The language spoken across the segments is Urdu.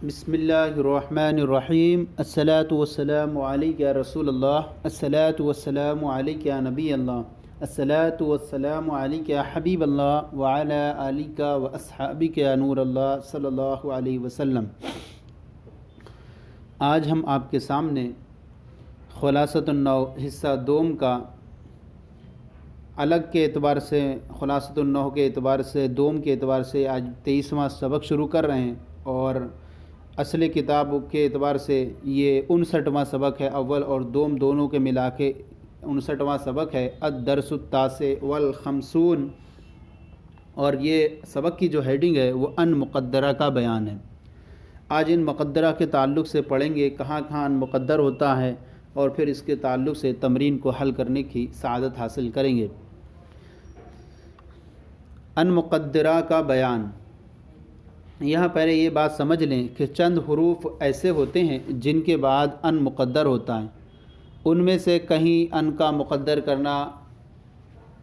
بسم اللہ الرحمن الرحیم الصلاۃ والسلام علیک یا رسول اللہ الصلاۃ والسلام علیک یا نبی اللہ الصلاۃ والسلام علیک یا حبیب اللہ وعلی آلک و اصحابک یا نور اللہ صلی اللہ علیہ وسلم۔ آج ہم آپ کے سامنے خلاصۃ النحو حصہ دوم کا الگ کے اعتبار سے خلاصۃ النحو کے اعتبار سے دوم کے اعتبار سے آج 23واں سبق شروع کر رہے ہیں، اور اصل کتاب کے اعتبار سے یہ 59واں سبق ہے۔ اول اور دوم دونوں کے ملا کے 59واں سبق ہے، الدرس التاسع والخمسون، اور یہ سبق کی جو ہیڈنگ ہے وہ ان مقدرہ کا بیان ہے۔ آج ان مقدرہ کے تعلق سے پڑھیں گے کہاں کہاں ان مقدر ہوتا ہے، اور پھر اس کے تعلق سے تمرین کو حل کرنے کی سعادت حاصل کریں گے۔ ان مقدرہ کا بیان، یہاں پہلے یہ بات سمجھ لیں کہ چند حروف ایسے ہوتے ہیں جن کے بعد ان مقدر ہوتا ہے، ان میں سے کہیں ان کا مقدر کرنا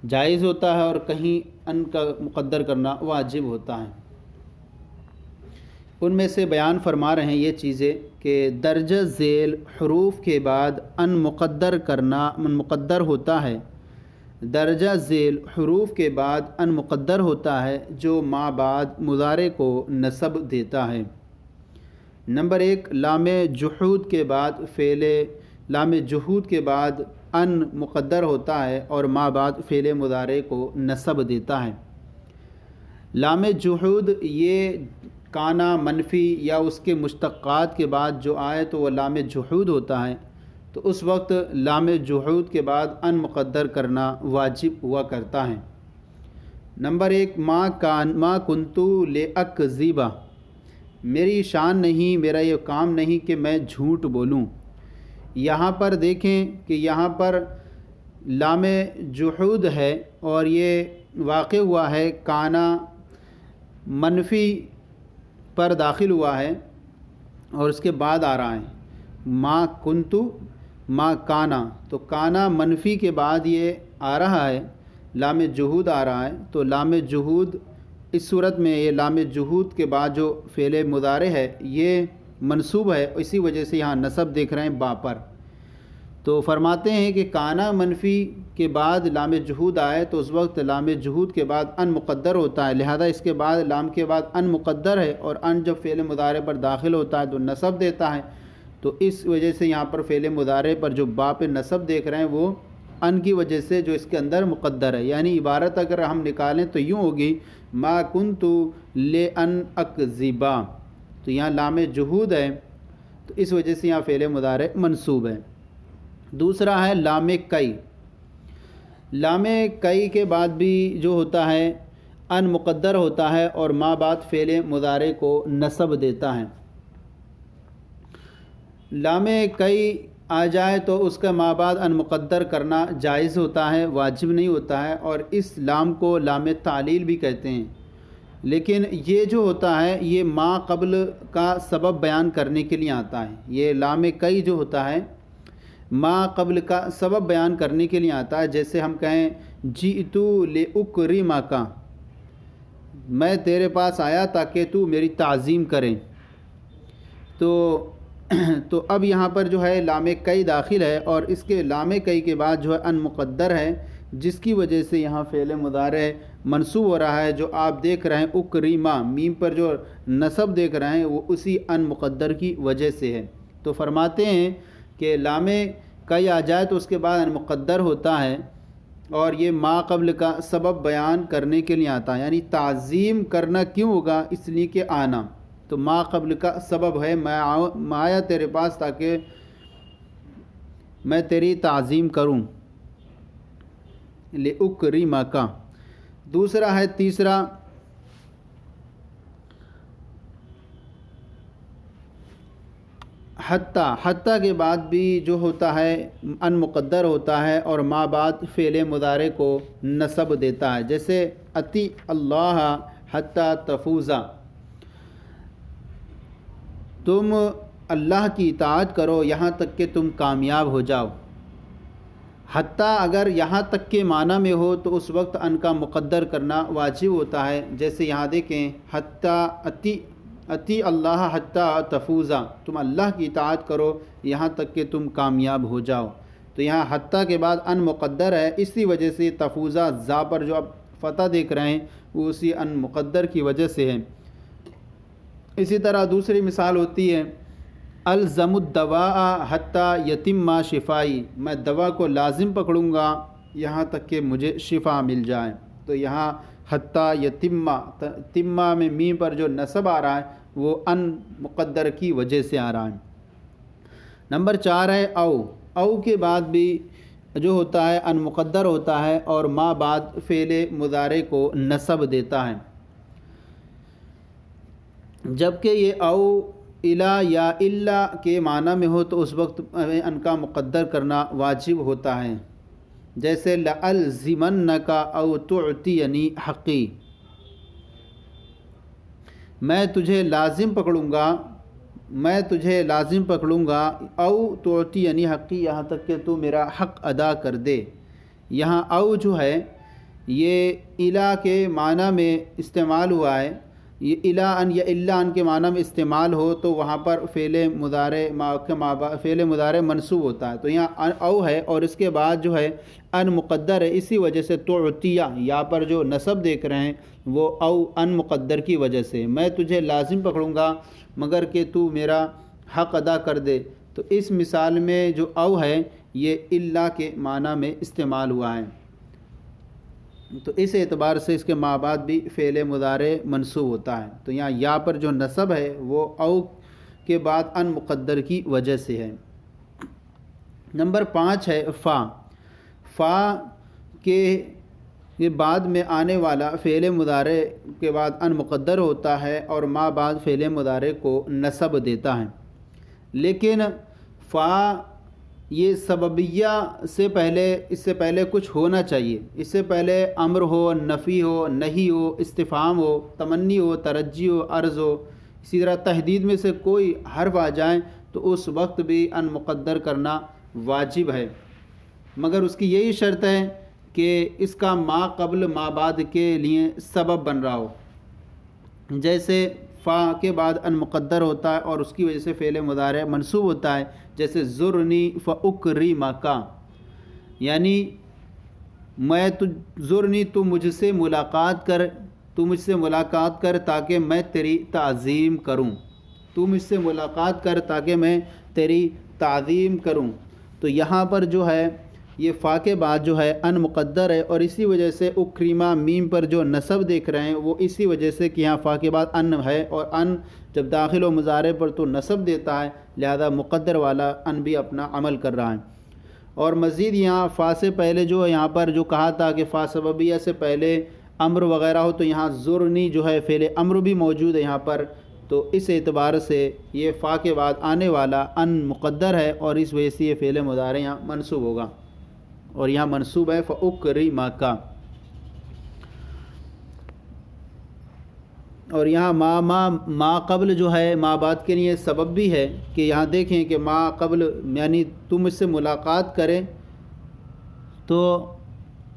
جائز ہوتا ہے اور کہیں ان کا مقدر کرنا واجب ہوتا ہے۔ ان میں سے بیان فرما رہے ہیں یہ چیزیں کہ درجہ ذیل حروف کے بعد ان مقدر ہوتا ہے۔ درجہ ذیل حروف کے بعد ان مقدر ہوتا ہے جو ما بعد مضارع کو نصب دیتا ہے۔ نمبر 1، لام جحود کے بعد لام جحود کے بعد ان مقدر ہوتا ہے اور ما بعد فعل مضارع کو نصب دیتا ہے۔ لام جحود یہ کانا منفی یا اس کے مشتقات کے بعد جو آئے تو وہ لام جحود ہوتا ہے، تو اس وقت لام جحود کے بعد ان مقدر کرنا واجب ہوا کرتا ہے۔ نمبر 1، ما کنتو لأکذبا، میری شان نہیں، میرا یہ کام نہیں کہ میں جھوٹ بولوں۔ یہاں پر دیکھیں کہ یہاں پر لام جحود ہے اور یہ واقع ہوا ہے کانا منفی پر داخل ہوا ہے، اور اس کے بعد آ رہا ہے ما کنتو ما کانا، تو کانا منفی کے بعد یہ آ رہا ہے، لام جحود آ رہا ہے، تو لام جحود اس صورت میں یہ لام جحود کے بعد جو فعل مضارع ہے یہ منصوب ہے، اسی وجہ سے یہاں نصب دیکھ رہے ہیں با پر۔ تو فرماتے ہیں کہ کانا منفی کے بعد لام جحود آئے تو اس وقت لام جحود کے بعد ان مقدر ہوتا ہے، لہذا اس کے بعد لام کے بعد ان مقدر ہے، اور ان جب فعل مضارع پر داخل ہوتا ہے تو نصب دیتا ہے، تو اس وجہ سے یہاں پر فعل مضارع پر جو با پہ نصب دیکھ رہے ہیں وہ ان کی وجہ سے جو اس کے اندر مقدر ہے، یعنی عبارت اگر ہم نکالیں تو یوں ہوگی ما کنتو لأن اکذبا، تو یہاں لام جحود ہے تو اس وجہ سے یہاں فعل مضارع منصوب ہے۔ دوسرا ہے لام کئی۔ لام کئی کے بعد بھی جو ہوتا ہے ان مقدر ہوتا ہے اور ما بعد فعل مضارع کو نصب دیتا ہے۔ لام کئی آ جائے تو اس کا ما بعد ان مقدر کرنا جائز ہوتا ہے، واجب نہیں ہوتا ہے، اور اس لام کو لام تعلیل بھی کہتے ہیں۔ لیکن یہ جو ہوتا ہے یہ ما قبل کا سبب بیان کرنے کے لیے آتا ہے، یہ لام کئی جو ہوتا ہے ما قبل کا سبب بیان کرنے کے لیے آتا ہے، جیسے ہم کہیں جئتو لأکرمک، میں تیرے پاس آیا تاکہ تو میری تعظیم کریں، تو اب یہاں پر جو ہے لام کئی داخل ہے، اور اس کے لام کئی کے بعد جو ہے ان مقدر ہے، جس کی وجہ سے یہاں فعل مضارع منصوب ہو رہا ہے۔ جو آپ دیکھ رہے ہیں اکریما، میم پر جو نصب دیکھ رہے ہیں وہ اسی ان مقدر کی وجہ سے ہے۔ تو فرماتے ہیں کہ لام کئی آ جائے تو اس کے بعد ان مقدر ہوتا ہے، اور یہ ما قبل کا سبب بیان کرنے کے لیے آتا ہے، یعنی تعظیم کرنا کیوں ہوگا، اس لیے کہ آنا، تو ما قبل کا سبب ہے، میں آیا تیرے پاس تاکہ میں تیری تعظیم کروں، لأکرمک۔ دوسرا ہے تیسرا حتیٰ کے بعد بھی جو ہوتا ہے ان مقدر ہوتا ہے اور ما بعد فعل مضارع کو نصب دیتا ہے، جیسے اطیع اللہ حتیٰ تفوزا، تم اللہ کی اطاعت کرو یہاں تک کہ تم کامیاب ہو جاؤ۔ حتیٰ اگر یہاں تک کے معنی میں ہو تو اس وقت ان کا مقدر کرنا واجب ہوتا ہے، جیسے یہاں دیکھیں حتیٰ اطیع اتی اللہ حتی تفوزا، تم اللہ کی اطاعت کرو یہاں تک کہ تم کامیاب ہو جاؤ۔ تو یہاں حتی کے بعد ان مقدر ہے، اسی وجہ سے تفوزا زا پر جو اب فتح دیکھ رہے ہیں وہ اسی ان مقدر کی وجہ سے ہے۔ اسی طرح دوسری مثال ہوتی ہے الزم الدواء حتی یتم شفائی، میں دوا کو لازم پکڑوں گا یہاں تک کہ مجھے شفا مل جائے۔ تو یہاں حتی یتم، تمہ میں میم پر جو نصب آ رہا ہے وہ ان مقدر کی وجہ سے آ رہا ہے۔ نمبر 4 ہے او کے بعد بھی جو ہوتا ہے ان مقدر ہوتا ہے اور ما بعد فعل مضارع کو نصب دیتا ہے، جبکہ یہ او الا یا الا کے معنی میں ہو تو اس وقت ہمیں ان کا مقدر کرنا واجب ہوتا ہے، جیسے لألزمنک او تعطینی حقی، میں تجھے لازم پکڑوں گا او تعطینی حقی، یہاں تک کہ تو میرا حق ادا کر دے۔ یہاں او جو ہے یہ الا کے معنی میں استعمال ہوا ہے، یہ الا ان یا الا ان کے معنی میں استعمال ہو تو وہاں پر فعل مضارع منصوب ہوتا ہے۔ تو یہاں او ہے اور اس کے بعد جو ہے ان مقدر ہے، اسی وجہ سے تعطیہ یہاں پر جو نصب دیکھ رہے ہیں وہ او ان مقدر کی وجہ سے، میں تجھے لازم پکڑوں گا مگر کہ تو میرا حق ادا کر دے۔ تو اس مثال میں جو او ہے یہ الا کے معنی میں استعمال ہوا ہے، تو اس اعتبار سے اس کے ما بعد بھی فعل مضارع منصوب ہوتا ہے۔ تو یہاں یا پر جو نصب ہے وہ او کے بعد ان مقدر کی وجہ سے ہے۔ نمبر 5 ہے فا کے یہ بعد میں آنے والا فعل مضارع کے بعد ان مقدر ہوتا ہے اور ما بعد فعل مضارع کو نصب دیتا ہے، لیکن فا یہ سببیہ سے پہلے، اس سے پہلے کچھ ہونا چاہیے، اس سے پہلے امر ہو، نفی ہو، نہی ہو، استفہام ہو، تمنی ہو، ترجی ہو، عرض ہو، اسی طرح تحدید میں سے کوئی حرف آ جائیں تو اس وقت بھی ان مقدر کرنا واجب ہے، مگر اس کی یہی شرط ہے کہ اس کا ما قبل ما بعد کے لیے سبب بن رہا ہو، جیسے فا کے بعد ان مقدر ہوتا ہے اور اس کی وجہ سے فعل مضارع منصوب ہوتا ہے، جیسے زرنی فاکرمک، یعنی زرنی تو مجھ سے ملاقات کر تاکہ میں تیری تعظیم کروں، تو یہاں پر جو ہے یہ فا کے بعد جو ہے ان مقدر ہے اور اسی وجہ سے اکریمہ میم پر جو نصب دیکھ رہے ہیں وہ اسی وجہ سے کہ یہاں فا کے بعد ان ہے اور ان جب داخل و مضارع پر تو نصب دیتا ہے، لہذا مقدر والا ان بھی اپنا عمل کر رہا ہے۔ اور مزید یہاں فا سے پہلے جو یہاں پر جو کہا تھا کہ فا سببیہ سے پہلے امر وغیرہ ہو تو یہاں زرنی جو ہے فعل امر بھی موجود ہے یہاں پر، تو اس اعتبار سے یہ فا کے بعد آنے والا ان مقدر ہے اور اس وجہ سے یہ فعل مضارع یہاں منصوب ہوگا، اور یہاں منصوب ہے فاکرمک، اور یہاں ما قبل جو ہے ما بعد کے لیے سبب بھی ہے کہ یہاں دیکھیں کہ ما قبل یعنی تم مجھ سے ملاقات کرے تو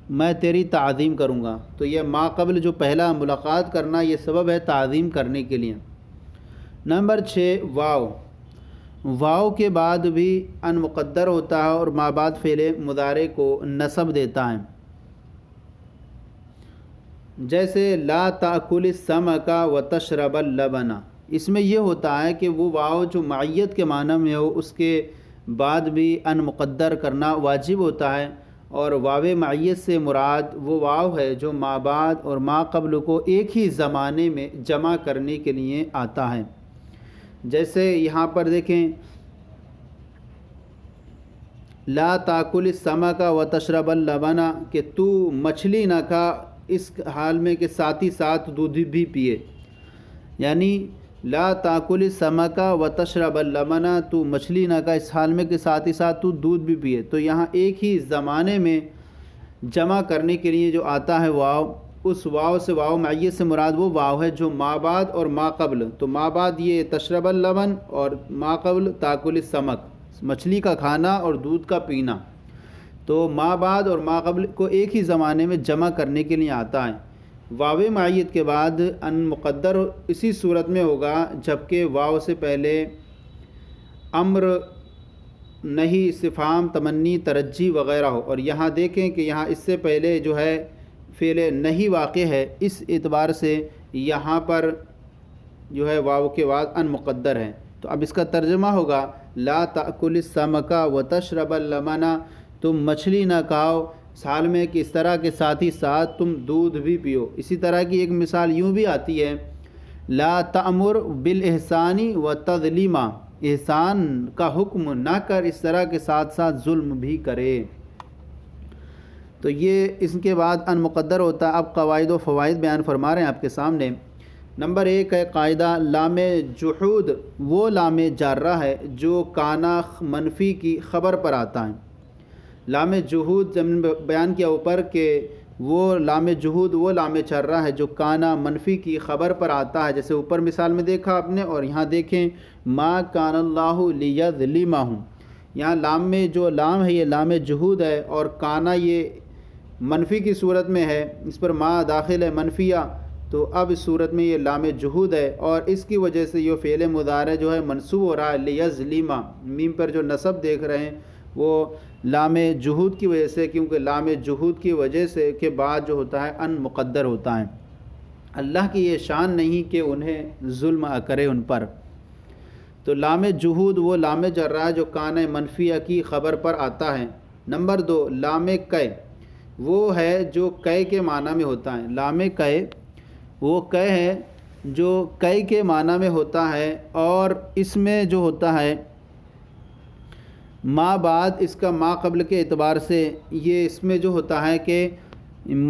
میں تیری تعظیم کروں گا، تو یہ ما قبل جو پہلا ملاقات کرنا یہ سبب ہے تعظیم کرنے کے لیے۔ نمبر 6 واو کے بعد بھی ان مقدر ہوتا ہے اور ما بعد فعل مضارع کو نصب دیتا ہے، جیسے لا تأکل السمک وتشرب اللبن، اس میں یہ ہوتا ہے کہ وہ واو جو معیت کے معنی میں ہو اس کے بعد بھی ان مقدر کرنا واجب ہوتا ہے، اور واو معیت سے مراد وہ واو ہے جو ما بعد اور ما قبل کو ایک ہی زمانے میں جمع کرنے کے لیے آتا ہے، جیسے یہاں پر دیکھیں لا تاکل السمک وتشرب اللبن کہ تو مچھلی نہ کھا اس حال میں کہ ساتھ ہی ساتھ دودھ بھی پیے، یعنی لا تاکل السمک وتشرب اللبن تو مچھلی نہ کھا اس حال میں کہ ساتھ ہی ساتھ تو دودھ بھی پیے، تو یہاں ایک ہی زمانے میں جمع کرنے کے لیے جو آتا ہے واو، اس واو سے واو معیت سے مراد وہ واو ہے جو ما بعد اور ما قبل، تو ما بعد یہ تشرب اللبن اور ما قبل تاکل السمک مچھلی کا کھانا اور دودھ کا پینا، تو ما بعد اور ما قبل کو ایک ہی زمانے میں جمع کرنے کے لیے آتا ہے، واو معیت کے بعد ان مقدر اسی صورت میں ہوگا جب کہ واو سے پہلے امر، نہیں، استفہام، تمنی، ترجی وغیرہ ہو، اور یہاں دیکھیں کہ یہاں اس سے پہلے جو ہے فعل نہیں واقع ہے، اس اعتبار سے یہاں پر جو ہے واو کے بعد ان مقدر ہے۔ تو اب اس کا ترجمہ ہوگا لا تأکل السمک وتشرب اللبن، تم مچھلی نہ کھاؤ حال میں کہ اس طرح کے ساتھ ہی ساتھ تم دودھ بھی پیو۔ اسی طرح کی ایک مثال یوں بھی آتی ہے لا تأمر بالاحسان وتظلم، احسان کا حکم نہ کر اس طرح کے ساتھ ساتھ ظلم بھی کرے۔ تو یہ اس کے بعد ان مقدر ہوتا ہے۔ اب قواعد و فوائد بیان فرما رہے ہیں آپ کے سامنے۔ نمبر 1 ہے قاعدہ لام جحود وہ لام جارہ ہے جو کانا منفی کی خبر پر آتا ہے۔ لام جحود ہم نے بیان کیا اوپر کہ وہ لام جحود وہ لام جارہ ہے جو کانا منفی کی خبر پر آتا ہے، جیسے اوپر مثال میں دیکھا آپ نے، اور یہاں دیکھیں ما کان اللہ لیظلمہم، یہاں لام میں جو لام ہے یہ لام جحود ہے، اور کانا یہ منفی کی صورت میں ہے، اس پر ما داخل ہے منفیہ، تو اب اس صورت میں یہ لام جحود ہے، اور اس کی وجہ سے یہ فعل مضارع جو ہے منصوب ہو رہا ہے لیظلم، میم پر جو نصب دیکھ رہے ہیں وہ لام جحود کی وجہ سے، کیونکہ لام جحود کی وجہ سے کے بعد جو ہوتا ہے ان مقدر ہوتا ہے۔ اللہ کی یہ شان نہیں کہ انہیں ظلم کرے ان پر۔ تو لام جحود وہ لام جرہ جو کان منفیہ کی خبر پر آتا ہے۔ نمبر 2 لام کئے وہ ہے جو کئے کے معنی میں ہوتا ہے۔ لام کئے وہ کئے ہے جو کئے کے معنی میں ہوتا ہے، اور اس میں جو ہوتا ہے ما بعد اس کا ما قبل کے اعتبار سے یہ اس میں جو ہوتا ہے کہ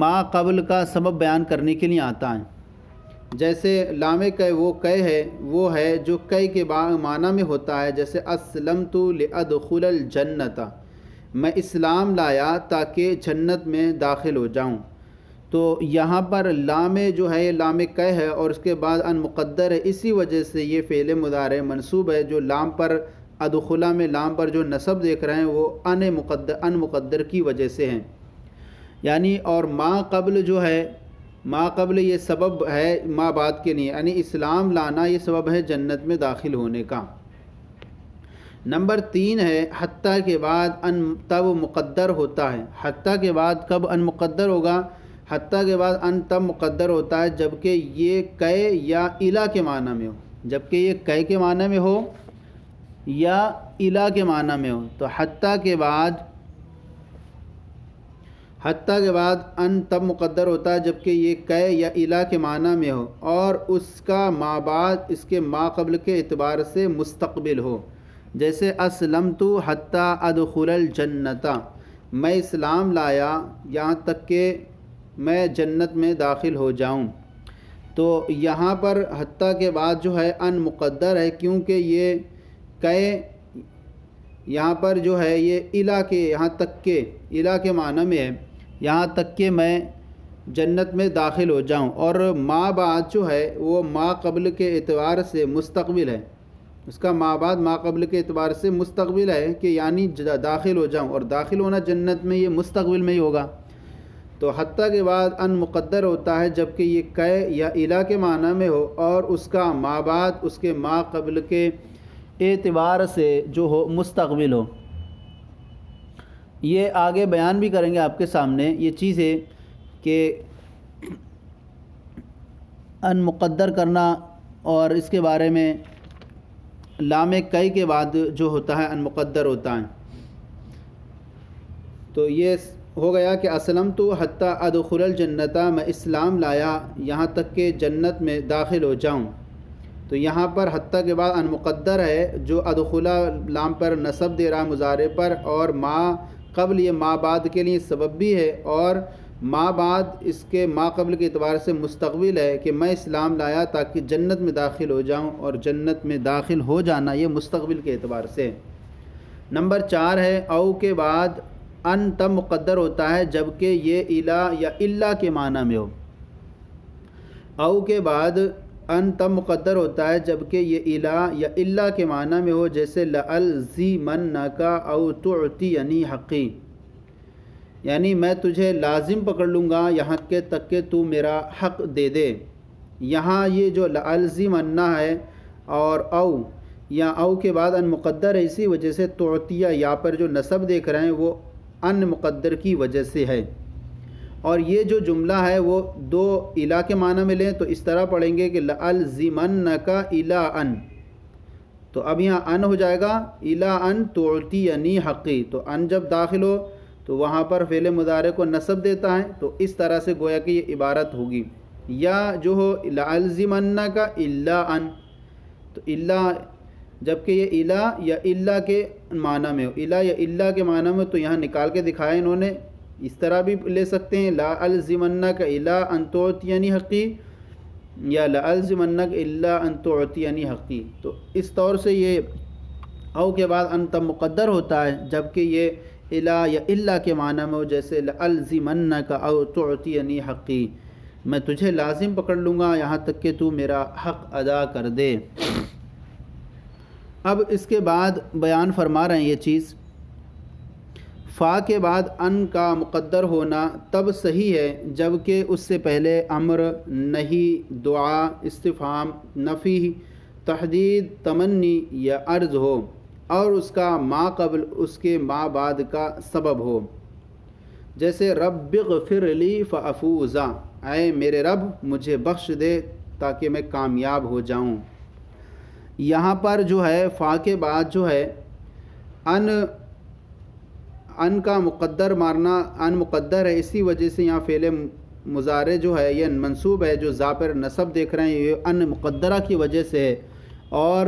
ما قبل کا سبب بیان کرنے کے لیے آتا ہے۔ جیسے لام کئے وہ کئے ہے وہ ہے جو کئے کے معنی میں ہوتا ہے، جیسے اسلمت لادخل الجنت، میں اسلام لایا تاکہ جنت میں داخل ہو جاؤں۔ تو یہاں پر لام جو ہے یہ لام کئے ہے اور اس کے بعد ان مقدر ہے، اسی وجہ سے یہ فعل مضارع منصوب ہے، جو لام پر ادخلا میں لام پر جو نصب دیکھ رہے ہیں وہ ان مقدر کی وجہ سے ہیں، یعنی اور ما قبل جو ہے ما قبل یہ سبب ہے ما بعد کے لیے، یعنی اسلام لانا یہ سبب ہے جنت میں داخل ہونے کا۔ نمبر 3 ہے حتیٰ کے بعد ان تب مقدر ہوتا ہے۔ حتیٰ کے بعد کب ان مقدر ہوگا؟ حتیٰ کے بعد ان تب مقدر ہوتا ہے جبکہ یہ کئے یا الا کے معنی میں ہو، جبکہ یہ کئے کے معنی میں ہو یا الا کے معنی میں ہو۔ تو حتیٰ کے بعد ان تب مقدر ہوتا ہے جبکہ یہ کئے یا الا کے معنی میں ہو، اور اس کا ما بعد اس کے ما قبل کے اعتبار سے مستقبل ہو، جیسے اسلمت حتیٰ ادخل الجنت، میں اسلام لایا یہاں تک کہ میں جنت میں داخل ہو جاؤں۔ تو یہاں پر حتیٰ کے بعد جو ہے ان مقدر ہے، کیونکہ یہ کئے یہاں پر جو ہے یہ الا کے یہاں تک کہ الا کے معنی میں ہے، یہاں تک کہ میں جنت میں داخل ہو جاؤں، اور ما بعد جو ہے وہ ما قبل کے اعتبار سے مستقبل ہے، اس کا ما بعد ما قبل کے اعتبار سے مستقبل ہے کہ یعنی داخل ہو جاؤں، اور داخل ہونا جنت میں یہ مستقبل میں ہی ہوگا۔ تو حتیٰ کے بعد ان مقدر ہوتا ہے جبکہ یہ کئے یا الا کے معنی میں ہو، اور اس کا ما بعد اس کے ما قبل کے اعتبار سے جو ہو مستقبل ہو۔ یہ آگے بیان بھی کریں گے آپ کے سامنے یہ چیزیں کہ ان مقدر کرنا، اور اس کے بارے میں لام کئی کے بعد جو ہوتا ہے ان مقدر ہوتا ہے۔ تو یہ ہو گیا کہ اسلمت حتیٰ ادخل الجنت، میں اسلام لایا یہاں تک کہ جنت میں داخل ہو جاؤں۔ تو یہاں پر حتیٰ کے بعد ان مقدر ہے جو ادخلا لام پر نصب دے رہا مضارع پر، اور ما قبل یہ ما بعد کے لیے سبب بھی ہے، اور ما بعد اس کے ما قبل کے اعتبار سے مستقبل ہے کہ میں اسلام لایا تاکہ جنت میں داخل ہو جاؤں، اور جنت میں داخل ہو جانا یہ مستقبل کے اعتبار سے۔ نمبر 4 ہے او کے بعد ان تب مقدر ہوتا ہے جبکہ یہ الا یا الا کے معنی میں ہو۔ او کے بعد ان تب مقدر ہوتا ہے جبکہ یہ الا یا الا کے معنی میں ہو، جیسے لألزمنک او تعطینی حقی، یعنی میں تجھے لازم پکڑ لوں گا یہاں کے تک کہ تو میرا حق دے دے۔ یہاں یہ جو لألزمن ہے اور او یا او کے بعد ان مقدر ہے، اسی وجہ سے تعطیہ یا پر جو نصب دیکھ رہے ہیں وہ ان مقدر کی وجہ سے ہے۔ اور یہ جو جملہ ہے وہ دو الا کے معنی میں لیں تو اس طرح پڑھیں گے کہ لألزمنک الا ان، تو اب یہاں ان ہو جائے گا الا ان تعطینی حقی، تو ان جب داخل ہو تو وہاں پر فعل مضارع کو نصب دیتا ہے، تو اس طرح سے گویا کہ یہ عبارت ہوگی۔ یا جو ہو لألزمنک الا ان، تو الا جبکہ یہ الا یا الا کے معنی میں ہو، الا یا الا کے معنی میں، تو یہاں نکال کے دکھایا انہوں نے، اس طرح بھی لے سکتے ہیں لألزمنک الا ان تعطینی حقی یا لألزمنک الا ان تعطینی حقی۔ تو اس طور سے یہ او کے بعد ان تب مقدر ہوتا ہے، جبکہ یہ الا یا الا کے معنی میں ہو، جیسے لألزمنک او تعطینی حقی، میں تجھے لازم پکڑ لوں گا یہاں تک کہ تو میرا حق ادا کر دے۔ اب اس کے بعد بیان فرما رہے ہیں یہ چیز، فا کے بعد ان کا مقدر ہونا تب صحیح ہے جبکہ اس سے پہلے امر، نہی، دعا، استفہام، نفی، تحدید، تمنی یا عرض ہو، اور اس کا ما قبل اس کے ما بعد کا سبب ہو، جیسے رب اغفر لی فافوز، اے میرے رب مجھے بخش دے تاکہ میں کامیاب ہو جاؤں۔ یہاں پر جو ہے فا کے بعد جو ہے ان کا مقدر مارنا، ان مقدر ہے، اسی وجہ سے یہاں فعل مضارع جو ہے یہ منصوب ہے، جو ذا پر نصب دیکھ رہے ہیں یہ ان مقدرہ کی وجہ سے ہے۔ اور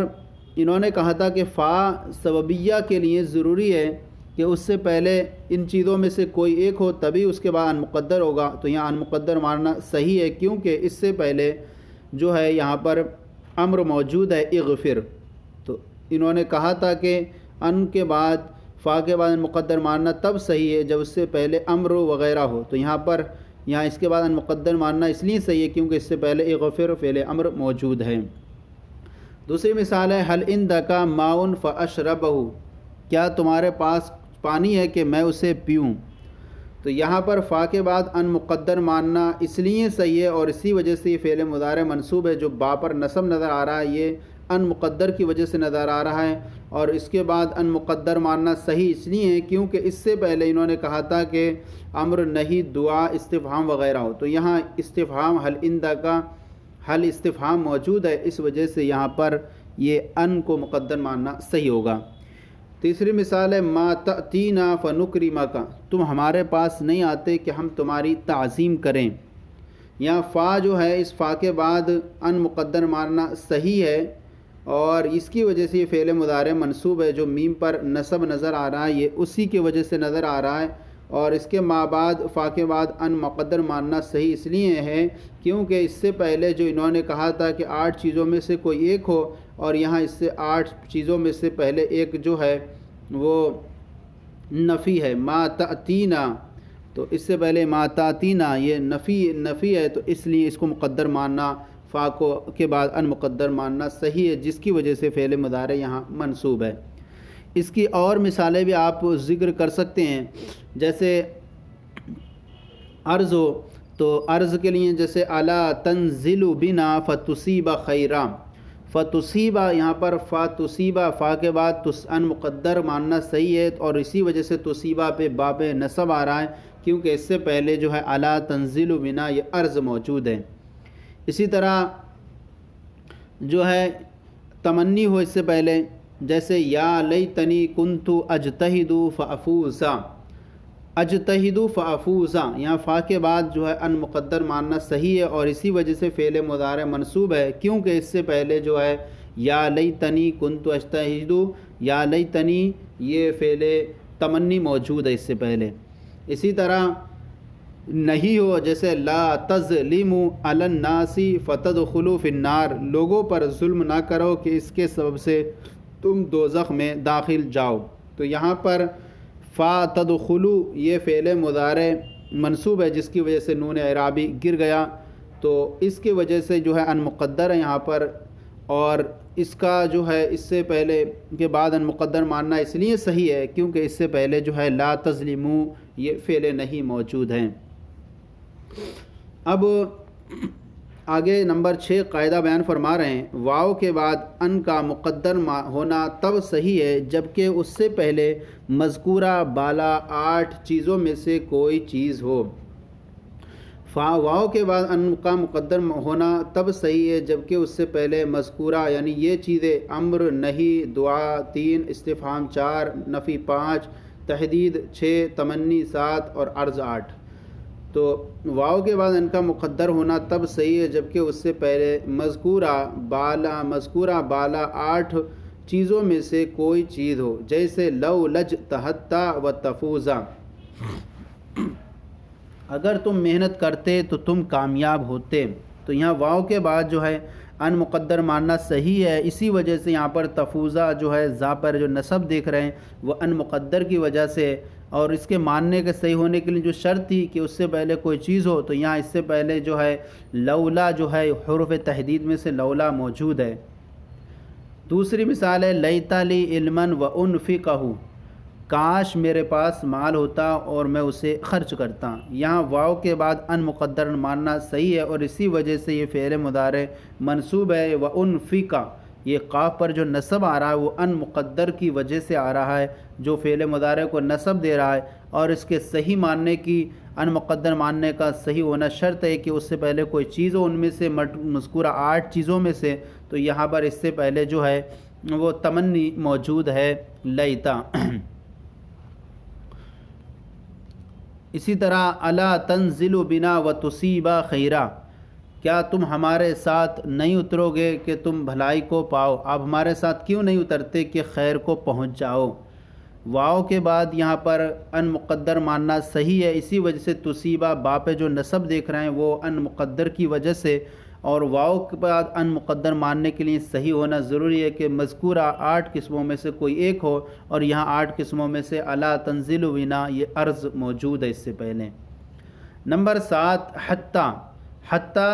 انہوں نے کہا تھا کہ فا سببیہ کے لیے ضروری ہے کہ اس سے پہلے ان چیزوں میں سے کوئی ایک ہو تبھی اس کے بعد ان مقدر ہوگا، تو یہاں ان مقدر مارنا صحیح ہے، کیونکہ اس سے پہلے جو ہے یہاں پر امر موجود ہے اغفر، تو انہوں نے کہا تھا کہ ان کے بعد فا کے بعد ان مقدر مارنا تب صحیح ہے جب اس سے پہلے امر وغیرہ ہو، تو یہاں اس کے بعد ان مقدر مارنا اس لیے صحیح ہے کیونکہ اس سے پہلے اغفر فعل امر موجود ہے۔ دوسری مثال ہے حل عندک ماء فاشربہ، کیا تمہارے پاس پانی ہے کہ میں اسے پیوں، تو یہاں پر فا کے بعد ان مقدر ماننا اس لیے صحیح ہے اور اسی وجہ سے یہ فعل مضارع منصوب ہے، جو با پر نصب نظر آ رہا ہے یہ ان مقدر کی وجہ سے نظر آ رہا ہے، اور اس کے بعد ان مقدر ماننا صحیح اس لیے ہے کیونکہ اس سے پہلے انہوں نے کہا تھا کہ امر، نہی، دعا، استفہام وغیرہ ہو، تو یہاں استفہام حل عندک کا حل استفہام موجود ہے، اس وجہ سے یہاں پر یہ ان کو مقدر ماننا صحیح ہوگا۔ تیسری مثال ہے ما تأتینا فنکرمک، تم ہمارے پاس نہیں آتے کہ ہم تمہاری تعظیم کریں۔ یہاں فا جو ہے اس فا کے بعد ان مقدر مارنا صحیح ہے اور اس کی وجہ سے یہ فعل مضارع منصوب ہے، جو میم پر نصب نظر آ رہا ہے یہ اسی کی وجہ سے نظر آ رہا ہے، اور اس کے ما بعد فا کے بعد ان مقدر ماننا صحیح اس لیے ہے کیونکہ اس سے پہلے جو انہوں نے کہا تھا کہ 8 چیزوں میں سے کوئی ایک ہو، اور یہاں اس سے 8 چیزوں میں سے پہلے ایک جو ہے وہ نفی ہے، ما تأتینا، تو اس سے پہلے ما تأتینا یہ نفی ہے، تو اس لیے اس کو مقدر ماننا فا کو کے بعد ان مقدر ماننا صحیح ہے، جس کی وجہ سے فعل مضارع یہاں منصوب ہے۔ اس کی اور مثالیں بھی آپ ذکر کر سکتے ہیں، جیسے عرض ہو تو عرض کے لیے جیسے الا تنزل بنا فتصیب خیرا، فتصیبہ یہاں پر فتصیبہ فا کے بعد ان مقدر ماننا صحیح ہے، اور اسی وجہ سے تصیبہ پہ باب نصب آ رہا ہے کیونکہ اس سے پہلے جو ہے الا تنزل بنا یہ عرض موجود ہے۔ اسی طرح جو ہے تمنی ہو اس سے پہلے، جیسے یا لیتنی کنت اجتہد فافوزا، اجتہد فافوزا، یہاں فا کے بعد جو ہے ان مقدر ماننا صحیح ہے اور اسی وجہ سے فعل مضارع منصوب ہے کیونکہ اس سے پہلے جو ہے یا لیتنی کنت اجتہد، یا لیتنی یہ فعل تمنی موجود ہے اس سے پہلے۔ اسی طرح نہیں ہو جیسے لا تظلموا علی الناس فتدخلوا فی النار، لوگوں پر ظلم نہ کرو کہ اس کے سبب سے تم دوزخ میں داخل جاؤ، تو یہاں پر فا تدخلوا یہ فعل مضارع منصوب ہے جس کی وجہ سے نون اعرابی گر گیا، تو اس کی وجہ سے جو ہے ان مقدر ہے یہاں پر، اور اس کا جو ہے اس سے پہلے کے بعد ان مقدر ماننا اس لیے صحیح ہے کیونکہ اس سے پہلے جو ہے لا تظلموا یہ فعل نہیں موجود ہیں۔ اب آگے نمبر 6 قاعدہ بیان فرما رہے ہیں، واو کے بعد ان کا مقدر ہونا تب صحیح ہے جبکہ اس سے پہلے مذکورہ بالا 8 چیزوں میں سے کوئی چیز ہو۔ واو کے بعد ان کا مقدر ہونا تب صحیح ہے جبکہ اس سے پہلے مذکورہ یعنی یہ چیزیں امر، نہی، دعا 3، استفہام 4، نفی 5، تحدید 6، تمنی 7 اور عرض 8۔ تو واو کے بعد ان کا مقدر ہونا تب صحیح ہے جبکہ اس سے پہلے مذکورہ بالا 8 چیزوں میں سے کوئی چیز ہو، جیسے لو، لج، تحتا و تفوزا۔ اگر تم محنت کرتے تو تم کامیاب ہوتے۔ تو یہاں واو کے بعد جو ہے ان مقدر ماننا صحیح ہے، اسی وجہ سے یہاں پر تفوزہ جو ہے زا پر جو نصب دیکھ رہے ہیں وہ ان مقدر کی وجہ سے، اور اس کے ماننے کے صحیح ہونے کے لیے جو شرط تھی کہ اس سے پہلے کوئی چیز ہو، تو یہاں اس سے پہلے جو ہے لولا جو ہے حروف تحدید میں سے لولا موجود ہے۔ دوسری مثال ہے لیتا لی علما و انفقہ، کاش میرے پاس مال ہوتا اور میں اسے خرچ کرتا۔ یہاں واو کے بعد ان مقدر ماننا صحیح ہے اور اسی وجہ سے یہ فعل مضارع منصوب ہے۔ و انفقہ، یہ قاف پر جو نصب آ رہا ہے وہ ان مقدر کی وجہ سے آ رہا ہے جو فعل مضارع کو نصب دے رہا ہے، اور اس کے صحیح ماننے کی ان مقدر ماننے کا صحیح ہونا شرط ہے کہ اس سے پہلے کوئی چیز ہو، ان میں سے مذکورہ 8 چیزوں میں سے، تو یہاں پر اس سے پہلے جو ہے وہ تمنی موجود ہے لیتا۔ اسی طرح الا تنزل بنا و تصیبا خیرا، کیا تم ہمارے ساتھ نہیں اترو گے کہ تم بھلائی کو پاؤ؟ آپ ہمارے ساتھ کیوں نہیں اترتے کہ خیر کو پہنچ جاؤ؟ واو کے بعد یہاں پر ان مقدر ماننا صحیح ہے، اسی وجہ سے تصیبہ با پہ جو نصب دیکھ رہے ہیں وہ ان مقدر کی وجہ سے، اور واو کے بعد ان مقدر ماننے کے لیے صحیح ہونا ضروری ہے کہ مذکورہ 8 قسموں میں سے کوئی ایک ہو، اور یہاں 8 قسموں میں سے الا تنزل بنا یہ عرض موجود ہے اس سے پہلے۔ نمبر 7 حتی، حتی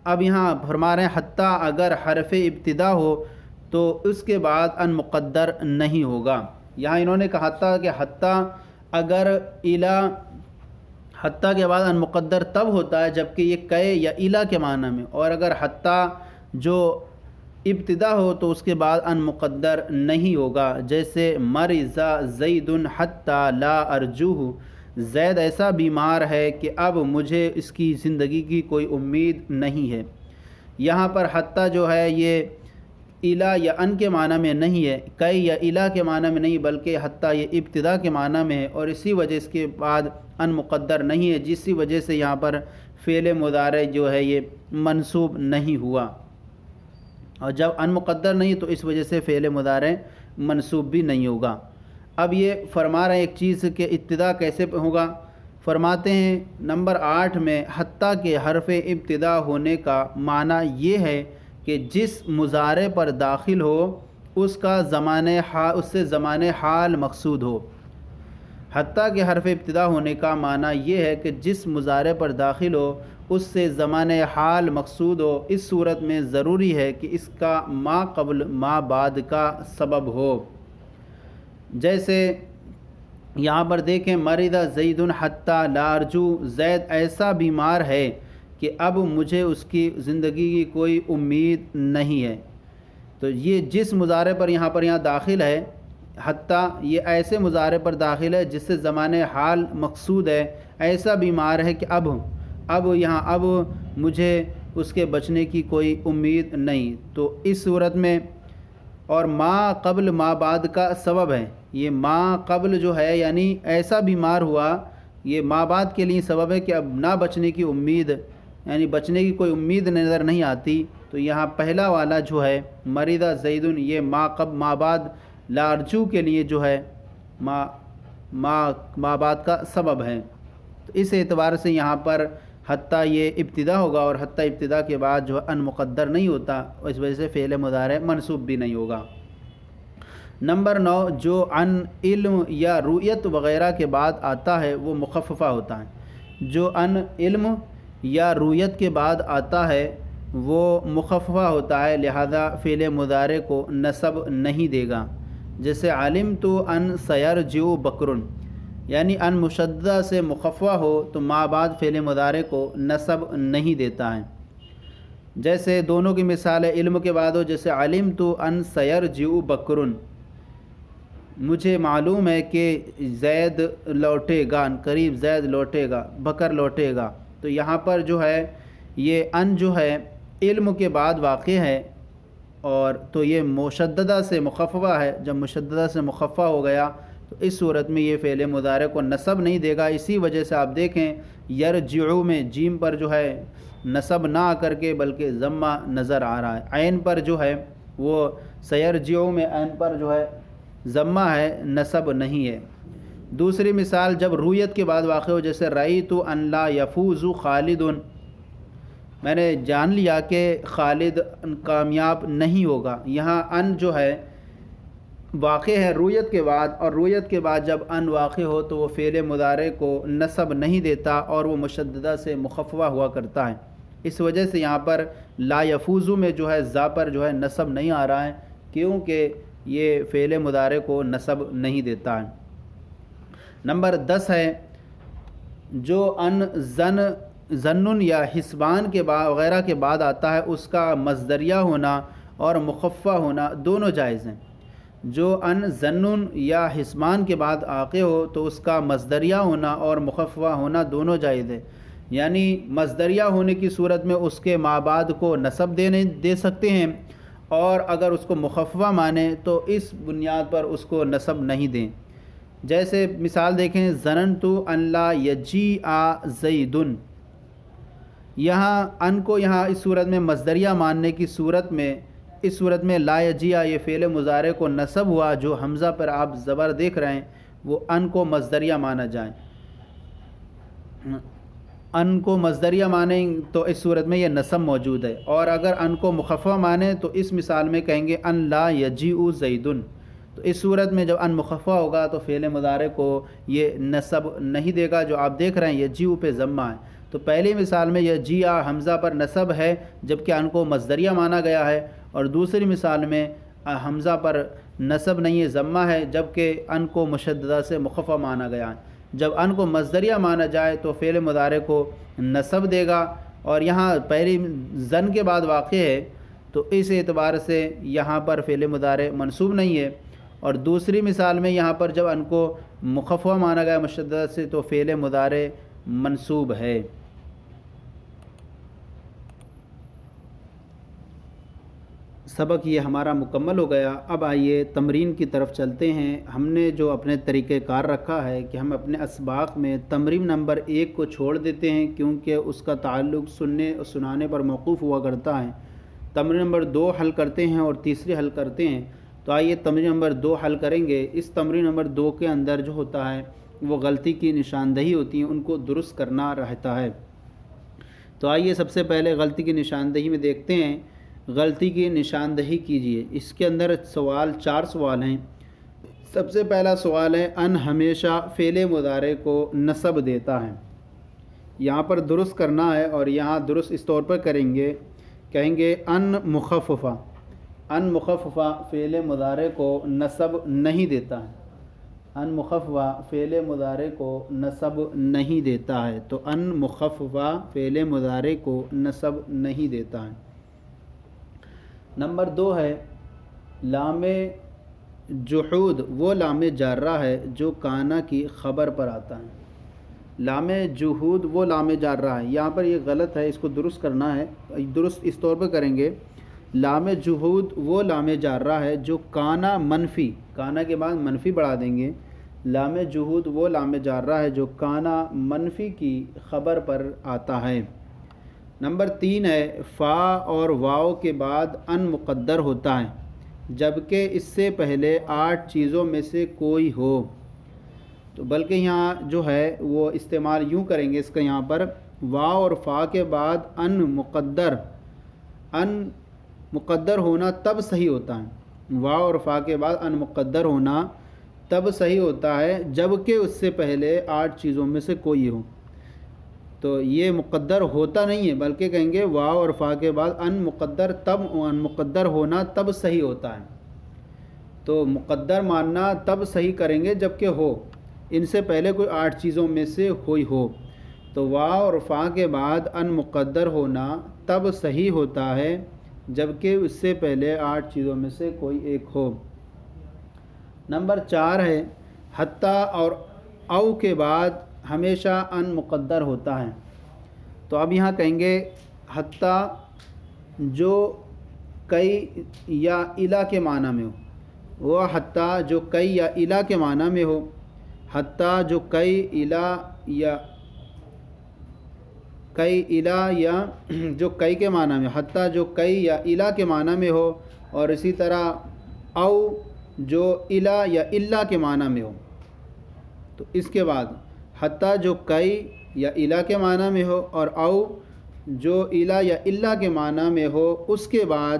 اب یہاں فرما رہے ہیں حتی اگر حرف ابتدا ہو تو اس کے بعد ان مقدر نہیں ہوگا۔ یہاں انہوں نے کہا تھا کہ حتی اگر الا، حتی کے بعد ان مقدر تب ہوتا ہے جبکہ یہ کئے یا الا کے معنی میں، اور اگر حتی جو ابتدا ہو تو اس کے بعد ان مقدر نہیں ہوگا، جیسے مرض زید حتی لا ارجوہ، زید ایسا بیمار ہے کہ اب مجھے اس کی زندگی کی کوئی امید نہیں ہے۔ یہاں پر حتی جو ہے یہ الا یا ان کے معنی میں نہیں ہے، کئی یا الا کے معنی میں نہیں، بلکہ حتی یہ ابتدا کے معنی میں ہے، اور اسی وجہ اس کے بعد ان مقدر نہیں ہے، جس وجہ سے یہاں پر فعل مضارع جو ہے یہ منصوب نہیں ہوا، اور جب ان مقدر نہیں تو اس وجہ سے فعل مضارع منصوب بھی نہیں ہوگا۔ اب یہ فرما رہے ہیں ایک چیز کہ ابتدا کیسے ہوگا، فرماتے ہیں نمبر 8 میں حتی کے حرف ابتدا ہونے کا معنی یہ ہے کہ جس مضارع پر داخل ہو اس کا اس سے زمان حال مقصود ہو۔ حتی کے حرف ابتدا ہونے کا معنی یہ ہے کہ جس مضارع پر داخل ہو اس سے زمان حال مقصود ہو، اس صورت میں ضروری ہے کہ اس کا ما قبل ما بعد کا سبب ہو۔ جیسے یہاں پر دیکھیں مرض زید حتی لا ارجو، زید ایسا بیمار ہے کہ اب مجھے اس کی زندگی کی کوئی امید نہیں ہے۔ تو یہ جس مضارع پر یہاں داخل ہے حتی، یہ ایسے مضارع پر داخل ہے جس سے زمان حال مقصود ہے، ایسا بیمار ہے کہ اب مجھے اس کے بچنے کی کوئی امید نہیں، تو اس صورت میں، اور ما قبل ما بعد کا سبب ہے، یہ ما قبل جو ہے یعنی ایسا بیمار ہوا، یہ ما بعد کے لیے سبب ہے کہ اب نہ بچنے کی امید، یعنی بچنے کی کوئی امید نظر نہیں آتی، تو یہاں پہلا والا جو ہے مرض زید، یہ ما بعد لا ارجو کے لیے جو ہے ما بعد کا سبب ہے، تو اس اعتبار سے یہاں پر حتی یہ ابتدا ہوگا، اور حتی ابتدا کے بعد جو ان مقدر نہیں ہوتا، اس وجہ سے فعل مضارع منصوب بھی نہیں ہوگا۔ نمبر 9 جو ان علم یا رؤیت وغیرہ کے بعد آتا ہے وہ مخففہ ہوتا ہے، جو ان علم یا رؤیت کے بعد آتا ہے وہ مخففہ ہوتا ہے، لہذا فعل مضارع کو نصب نہیں دے گا۔ جیسے علمت ان سیرجع بکر، یعنی ان مشددہ سے مخففہ ہو تو ما بعد فعل مضارع کو نصب نہیں دیتا ہے۔ جیسے دونوں کی مثال ہے، علم کے بعد ہو، جیسے علمت ان سیرجع بکر، مجھے معلوم ہے کہ زید لوٹے گا، ان قریب زید لوٹے گا، بکر لوٹے گا۔ تو یہاں پر جو ہے یہ ان جو ہے علم کے بعد واقع ہے، اور تو یہ مشددہ سے مخففہ ہے۔ جب مشددہ سے مخففہ ہو گیا تو اس صورت میں یہ فعل مضارع کو نصب نہیں دے گا۔ اسی وجہ سے آپ دیکھیں یرجعو میں جیم پر جو ہے نصب نہ آ کر کے بلکہ ضمہ نظر آ رہا ہے، عین پر جو ہے وہ سیرجعو میں عین پر جو ہے ضمہ ہے، نصب نہیں ہے۔ دوسری مثال جب رویت کے بعد واقع ہو، جیسے رأیت ان لا یفوز خالد، میں نے جان لیا کہ خالد کامیاب نہیں ہوگا۔ یہاں ان جو ہے واقع ہے رویت کے بعد، اور رویت کے بعد جب ان واقع ہو تو وہ فعل مضارع کو نصب نہیں دیتا اور وہ مشددہ سے مخففہ ہوا کرتا ہے۔ اس وجہ سے یہاں پر لا یفوزو میں جو ہے زا پر جو ہے نصب نہیں آ رہا ہے، کیونکہ یہ فعل مضارع کو نصب نہیں دیتا ہے۔ نمبر 10 ہے جو ان ظن یا حسبان کے بعد وغیرہ کے بعد آتا ہے، اس کا مصدریہ ہونا اور مخففہ ہونا دونوں جائز ہیں۔ جو ان ظن یا حسبان کے بعد واقع ہو تو اس کا مصدریہ ہونا اور مخففہ ہونا دونوں جائز ہے، یعنی مصدریہ ہونے کی صورت میں اس کے ما بعد کو نصب دے سکتے ہیں، اور اگر اس کو مخففہ مانیں تو اس بنیاد پر اس کو نصب نہیں دیں۔ جیسے مثال دیکھیں ظننت ان لا یجیء زید، یہاں ان کو یہاں اس صورت میں مصدریہ ماننے کی صورت میں، اس صورت میں لا یجیء یہ فعل مضارع کو نصب ہوا، جو حمزہ پر آپ زبر دیکھ رہے ہیں وہ ان کو مصدریہ مانا جائے۔ ان کو مصدریہ مانیں تو اس صورت میں یہ نصب موجود ہے، اور اگر ان کو مخففہ مانیں تو اس مثال میں کہیں گے ان لا یجیء زید، تو اس صورت میں جب ان مخففہ ہوگا تو فعل مضارع کو یہ نصب نہیں دے گا۔ جو آپ دیکھ رہے ہیں یجیء پہ ضمہ ہے، تو پہلی مثال میں یجیء حمزہ پر نصب ہے جبکہ ان کو مصدریہ مانا گیا ہے، اور دوسری مثال میں حمزہ پر نصب نہیں ہے، ضمہ ہے، جبکہ ان کو مشددہ سے مخففہ مانا گیا ہے۔ جب ان کو مصدریہ مانا جائے تو فعل مضارع کو نصب دے گا، اور یہاں پہلی ظن کے بعد واقع ہے تو اس اعتبار سے یہاں پر فعل مضارع منصوب نہیں ہے، اور دوسری مثال میں یہاں پر جب ان کو مخففہ مانا گیا مشددہ سے تو فعل مضارع منصوب ہے۔ سبق یہ ہمارا مکمل ہو گیا۔ اب آئیے تمرین کی طرف چلتے ہیں۔ ہم نے جو اپنے طریقہ کار رکھا ہے کہ ہم اپنے اسباق میں تمرین نمبر 1 کو چھوڑ دیتے ہیں، کیونکہ اس کا تعلق سننے اور سنانے پر موقوف ہوا کرتا ہے۔ تمرین نمبر 2 حل کرتے ہیں اور تیسری حل کرتے ہیں۔ تو آئیے تمرین نمبر 2 حل کریں گے۔ اس تمرین نمبر 2 کے اندر جو ہوتا ہے وہ غلطی کی نشاندہی ہوتی ہے، ان کو درست کرنا رہتا ہے۔ تو آئیے سب سے پہلے غلطی کی نشاندہی میں دیکھتے ہیں۔ غلطی کی نشاندہی کیجیے۔ اس کے اندر 4 سوال ہیں۔ سب سے پہلا سوال ہے ان ہمیشہ فعل مضارع کو نصب دیتا ہے، یہاں پر درست کرنا ہے، اور یہاں درست اس طور پر کہیں گے ان مخففہ فعل مضارع کو نصب نہیں دیتا ہے، ان مخففہ فعل مضارع کو نصب نہیں دیتا ہے، تو ان مخففہ فعل مضارع کو نصب نہیں دیتا ہے۔ نمبر 2 ہے لام جحود، وہ لام جارہ ہے جو کانا کی خبر پر آتا ہے۔ لام جحود وہ لام جارہ ہے، یہاں پر یہ غلط ہے، اس کو درست کرنا ہے۔ درست اس طور پر کریں گے لام جحود وہ لام جارہ ہے جو کانا منفی، کانا کے بعد منفی بڑھا دیں گے، لام جحود وہ لام جارہ ہے جو کانا منفی کی خبر پر آتا ہے۔ نمبر 3 ہے فا اور واو کے بعد ان مقدر ہوتا ہے جبکہ اس سے پہلے 8 چیزوں میں سے کوئی ہو، تو بلکہ یہاں جو ہے وہ استعمال یوں کریں گے، اس کا یہاں پر واو اور فا کے بعد ان مقدر ہونا تب صحیح ہوتا ہے، واو اور فا کے بعد ان مقدر ہونا تب صحیح ہوتا ہے جبکہ اس سے پہلے 8 چیزوں میں سے کوئی ہو۔ تو یہ مقدر ہوتا نہیں ہے، بلکہ کہیں گے واو اور فا کے بعد ان مقدر ہونا تب صحیح ہوتا ہے، تو مقدر ماننا تب صحیح کریں گے جب کہ ہو۔ ان سے پہلے کوئی 8 چیزوں میں سے کوئی ہو تو واو اور فا کے بعد ان مقدر ہونا تب صحیح ہوتا ہے جبکہ اس سے پہلے 8 چیزوں میں سے کوئی ایک ہو۔ نمبر 4 ہے حتیٰ اور او کے بعد ہمیشہ ان مقدر ہوتا ہے۔ تو اب یہاں کہیں گے حتیٰ جو کئی یا الا کے معنی میں ہو، وہ حتیٰ جو کئی یا الا کے معنی میں ہو، حتیٰ جو کئی الا یا جو کئی کے معنی میں، حتیٰ جو کئی یا الا کے معنی میں ہو، اور اسی طرح او جو الا یا الا کے معنی میں ہو۔ تو اس کے بعد حتیٰ جو کئی یا الا کے معنی میں ہو اور او جو الا یا الا کے معنی میں ہو، اس کے بعد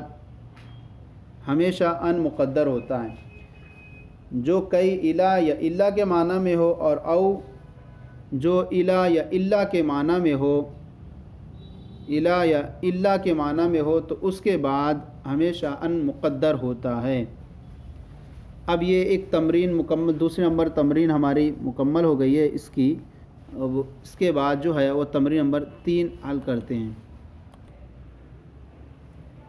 ہمیشہ ان مقدر ہوتا ہے۔ جو کئی الا یا الا کے معنی میں ہو اور او جو الا یا الا کے معنی میں ہو، الا یا الا کے معنی میں ہو، تو اس کے بعد ہمیشہ ان مقدر ہوتا ہے۔ اب یہ ایک تمرین مکمل، دوسرے نمبر تمرین ہماری مکمل ہو گئی ہے اس کی۔ اب اس کے بعد جو ہے وہ تمرین نمبر 3 حل کرتے ہیں۔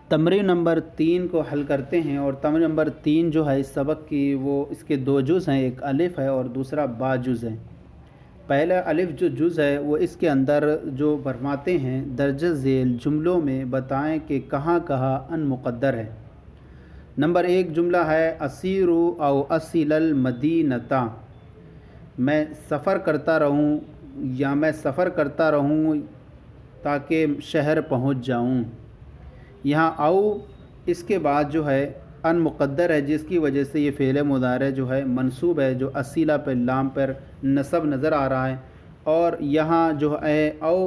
تمرین نمبر 3 کو حل کرتے ہیں، اور تمرین نمبر 3 جو ہے اس سبق کی وہ اس کے 2 جز ہیں، ایک الف ہے اور دوسرا با جز ہے۔ پہلا الف جو جز ہے وہ اس کے اندر جو فرماتے ہیں درجہ ذیل جملوں میں بتائیں کہ کہاں کہاں ان مقدر ہے۔ نمبر 1 جملہ ہے اسیر او اصل المدینۃ، میں سفر کرتا رہوں یا میں سفر کرتا رہوں تاکہ شہر پہنچ جاؤں۔ یہاں او اس کے بعد جو ہے ان مقدر ہے، جس کی وجہ سے یہ فعل مضارع جو ہے منصوب ہے، جو اصیلہ پہ لام پر نصب نظر آ رہا ہے۔ اور یہاں جو ہے او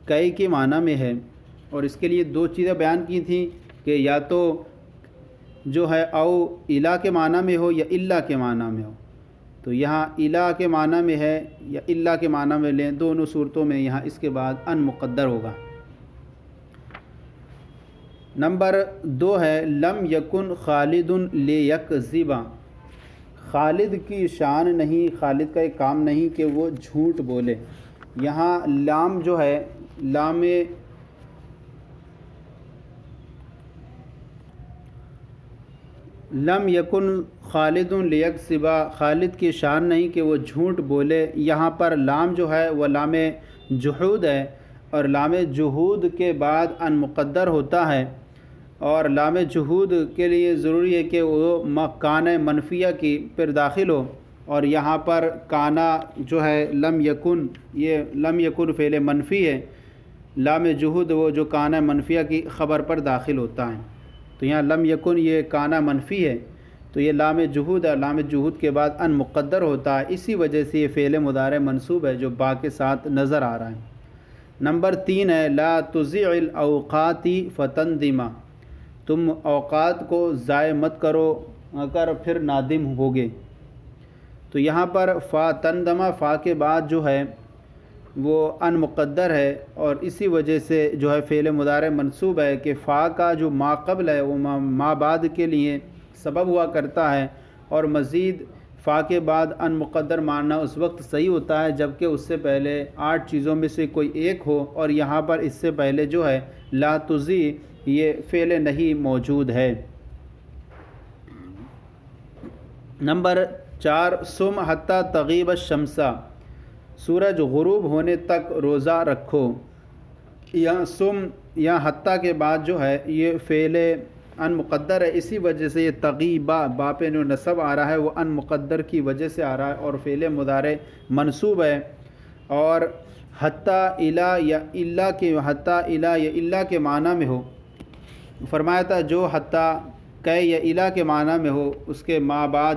کئی کے معنی میں ہے، اور اس کے لیے 2 چیزیں بیان کی تھیں کہ یا تو جو ہے او الا کے معنی میں ہو یا الا کے معنی میں ہو۔ تو یہاں الا کے معنی میں ہے یا الا کے معنی میں لیں، دونوں صورتوں میں یہاں اس کے بعد ان مقدر ہوگا۔ نمبر 2 ہے لم یکن خالد لیکذب، خالد کی شان نہیں، خالد کا ایک کام نہیں کہ وہ جھوٹ بولے۔ یہاں لام جو ہے لم یکن خالد لیکذب، خالد کی شان نہیں کہ وہ جھوٹ بولے۔ یہاں پر لام جو ہے وہ لام جحود ہے، اور لام جحود کے بعد ان مقدر ہوتا ہے، اور لام جحود کے لیے ضروری ہے کہ وہ کان منفیہ کی پر داخل ہو، اور یہاں پر کانا جو ہے لم یکن، یہ لم یکن فعل منفی ہے، لام جحود وہ جو کان منفیہ کی خبر پر داخل ہوتا ہے۔ تو یہاں لم یکن یہ کانا منفی ہے، تو یہ لام جحود ہے، لام جحود کے بعد ان مقدر ہوتا ہے، اسی وجہ سے یہ فعل مضارع منصوب ہے جو با کے ساتھ نظر آ رہا ہے۔ نمبر 3 ہے لا تضیع الاوقات فتندم، تم اوقات کو ضائع مت کرو اگر پھر نادم ہوگے۔ تو یہاں پر فا تندمہ، فا کے بعد جو ہے وہ ان مقدر ہے، اور اسی وجہ سے جو ہے فعل مضارع منصوب ہے کہ فا کا جو ما قبل ہے وہ ما بعد کے لیے سبب ہوا کرتا ہے، اور مزید فا کے بعد ان مقدر ماننا اس وقت صحیح ہوتا ہے جبکہ اس سے پہلے 8 چیزوں میں سے کوئی ایک ہو، اور یہاں پر اس سے پہلے جو ہے لا تضیع یہ فعل نہیں موجود ہے۔ نمبر 4 صم حتی تغیب الشمس، سورج غروب ہونے تک روزہ رکھو۔ یہاں صم یا حتی کے بعد جو ہے یہ فعل ان مقدر ہے، اسی وجہ سے یہ تغیبہ با پہ جو نصب آ رہا ہے وہ ان مقدر کی وجہ سے آ رہا ہے، اور فعل مضارع منصوب ہے۔ اور حتی الا یا الا کے معنی میں ہو، فرمایا تھا جو حتی کہ یا الا کے معنی میں ہو اس کے ما بعد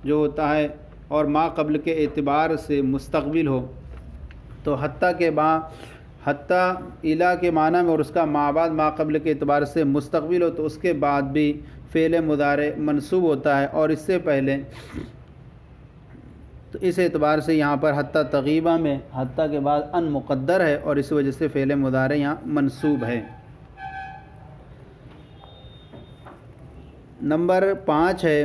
جو ہوتا ہے اور ما قبل کے اعتبار سے مستقبل ہو، تو حتی کے بعد حتی الا کے معنی میں اور اس کا ما بعد ما قبل کے اعتبار سے مستقبل ہو، تو اس کے بعد بھی فعل مضارع منصوب ہوتا ہے، اور اس سے پہلے تو اس اعتبار سے یہاں پر حتی تغیبہ میں حتی کے بعد ان مقدر ہے، اور اس وجہ سے فعل مضارع یہاں منصوب ہے۔ نمبر 5 ہے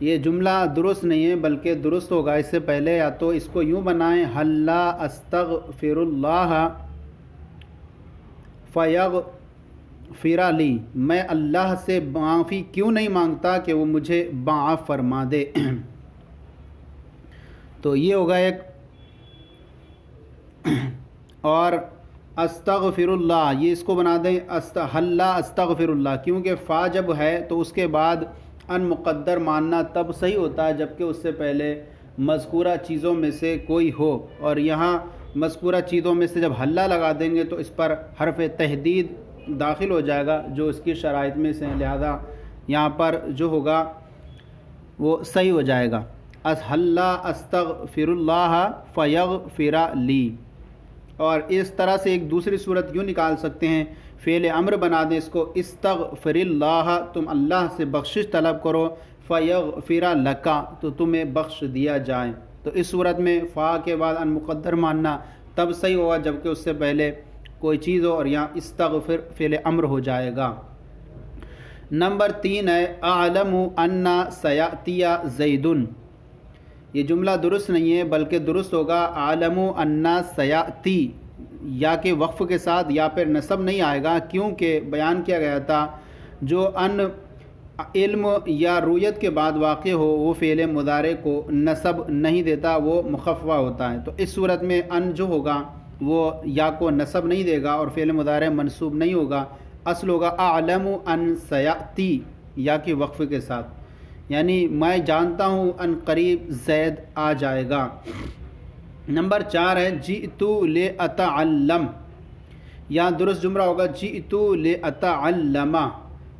یہ جملہ درست نہیں ہے، بلکہ درست ہوگا اس سے پہلے یا تو اس کو یوں بنائیں حلا استغفر اللہ فیغفر لی، میں اللہ سے معافی کیوں نہیں مانگتا کہ وہ مجھے معاف فرما دے۔ تو یہ ہوگا ایک۔ اور استغفر اللہ، یہ اس کو بنا دیں حلا استغفر اللہ، کیونکہ فا جب ہے تو اس کے بعد ان مقدر ماننا تب صحیح ہوتا ہے جبکہ اس سے پہلے مذکورہ چیزوں میں سے کوئی ہو، اور یہاں مذکورہ چیزوں میں سے جب حلا لگا دیں گے تو اس پر حرف تحدید داخل ہو جائے گا جو اس کی شرائط میں سے، لہذا یہاں پر جو ہوگا وہ صحیح ہو جائے گا۔ حلا استغفر اللہ فیغفر لی۔ اور اس طرح سے ایک دوسری صورت یوں نکال سکتے ہیں، فعل امر بنا دیں اس کو استغفر اللہ، تم اللہ سے بخشش طلب کرو، فیغفر لکا، تو تمہیں بخش دیا جائے۔ تو اس صورت میں فا کے بعد ان مقدر ماننا تب صحیح ہوگا جبکہ اس سے پہلے کوئی چیز ہو، اور یہاں استغفر فعل امر ہو جائے گا۔ نمبر 3 ہے اعلم ان سیاتی زید۔ یہ جملہ درست نہیں ہے بلکہ درست ہوگا اعلم ان سیاتی، یا کہ وقف کے ساتھ یا پھر نصب نہیں آئے گا، کیونکہ بیان کیا گیا تھا جو ان علم یا رویت کے بعد واقع ہو وہ فعل مضارع کو نصب نہیں دیتا، وہ مخففہ ہوتا ہے۔ تو اس صورت میں ان جو ہوگا وہ یا کو نصب نہیں دے گا اور فعل مضارع منصوب نہیں ہوگا، اصل ہوگا اعلم ان سیاتی یا کہ وقف کے ساتھ، یعنی میں جانتا ہوں ان قریب زید آ جائے گا۔ نمبر 4 ہے جئت لأتعلم، یہاں درست جملہ ہوگا جئت لأتعلم،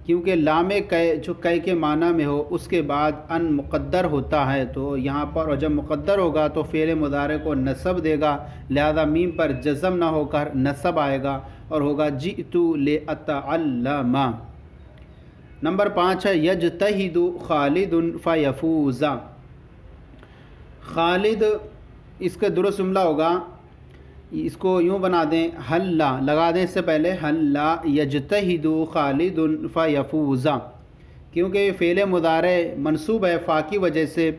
کیونکہ لام کئ جو کئ کے معنی میں ہو اس کے بعد ان مقدر ہوتا ہے، تو یہاں پر اور جب مقدر ہوگا تو فعل مضارع کو نصب دے گا، لہذا میم پر جزم نہ ہو کر نصب آئے گا اور ہوگا جئت لأتعلم۔ نمبر 5 ہے یجتہد خالد فیفوز۔ خالد اس کا درست جملہ ہوگا، اس کو یوں بنا دیں حلا لگا دیں اس سے پہلے حلا یجتہد خالد فیفوز، کیونکہ یہ فعل مضارع منصوب ہے فا کی وجہ سے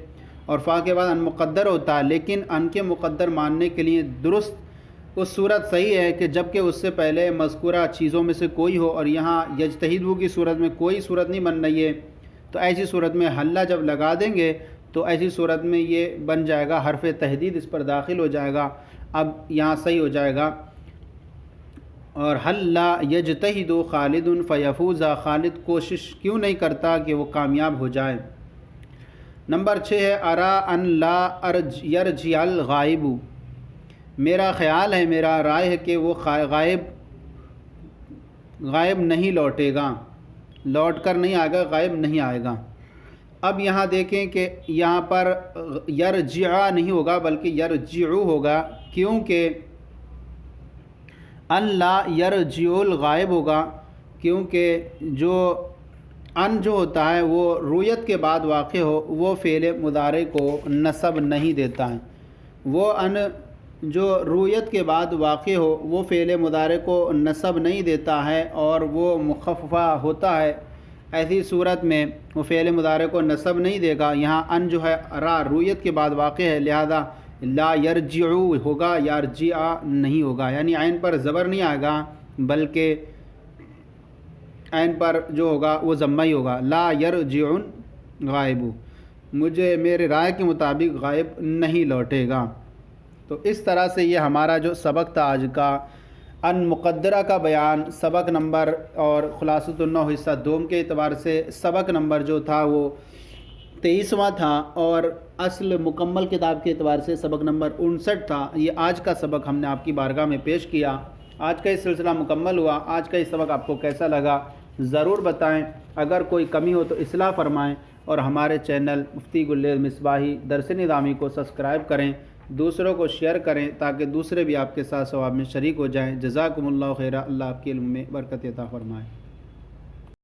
اور فا کے بعد ان مقدر ہوتا ہے، لیکن ان کے مقدر ماننے کے لیے درست اس صورت صحیح ہے کہ جب کہ اس سے پہلے مذکورہ چیزوں میں سے کوئی ہو، اور یہاں یجتہدو کی صورت میں کوئی صورت نہیں بن رہی ہے، تو ایسی صورت میں حلا جب لگا دیں گے تو ایسی صورت میں یہ بن جائے گا حرف تحدید اس پر داخل ہو جائے گا، اب یہاں صحیح ہو جائے گا۔ اور حلا یجتہد خالد فیفوز، خالد کوشش کیوں نہیں کرتا کہ وہ کامیاب ہو جائے۔ نمبر 6 ہے ارا ان لا یرجع الغائب، میرا خیال ہے، میرا رائے ہے کہ وہ غائب نہیں لوٹے گا، لوٹ کر نہیں آئے گا، غائب نہیں آئے گا۔ اب یہاں دیکھیں کہ یہاں پر یرجع نہیں ہوگا بلکہ یرجعو ہوگا، کیونکہ ان لا یرجع الغائب ہوگا، کیونکہ جو ان جو ہوتا ہے وہ رویت کے بعد واقع ہو وہ فعل مضارع کو نصب نہیں دیتا ہے، وہ ان جو رویت کے بعد واقع ہو وہ فعل مضارع کو نصب نہیں دیتا ہے اور وہ مخففہ ہوتا ہے، ایسی صورت میں وہ فعل مضارع کو نصب نہیں دے گا۔ یہاں ان جو ہے را رویت کے بعد واقع ہے، لہذا لا یرجعو ہوگا، یرجع نہیں ہوگا، یعنی عین پر زبر نہیں آئے گا بلکہ عین پر جو ہوگا وہ ضمہ ہی ہوگا، لا یرجع غائب، مجھے میرے رائے کے مطابق غائب نہیں لوٹے گا۔ تو اس طرح سے یہ ہمارا جو سبق تھا آج کا ان مقدرہ کا بیان، سبق نمبر اور خلاصۃ النحو حصہ دوم کے اعتبار سے سبق نمبر جو تھا وہ 23واں تھا، اور اصل مکمل کتاب کے اعتبار سے سبق نمبر 59 تھا۔ یہ آج کا سبق ہم نے آپ کی بارگاہ میں پیش کیا۔ آج کا یہ سلسلہ مکمل ہوا۔ آج کا یہ سبق آپ کو کیسا لگا ضرور بتائیں، اگر کوئی کمی ہو تو اصلاح فرمائیں، اور ہمارے چینل مفتی گلیل مصباحی درس نظامی کو سبسکرائب کریں، دوسروں کو شیئر کریں تاکہ دوسرے بھی آپ کے ساتھ ثواب میں شریک ہو جائیں۔ جزاکم اللہ خیرہ، اللہ آپ کے علم میں برکت عطا فرمائے۔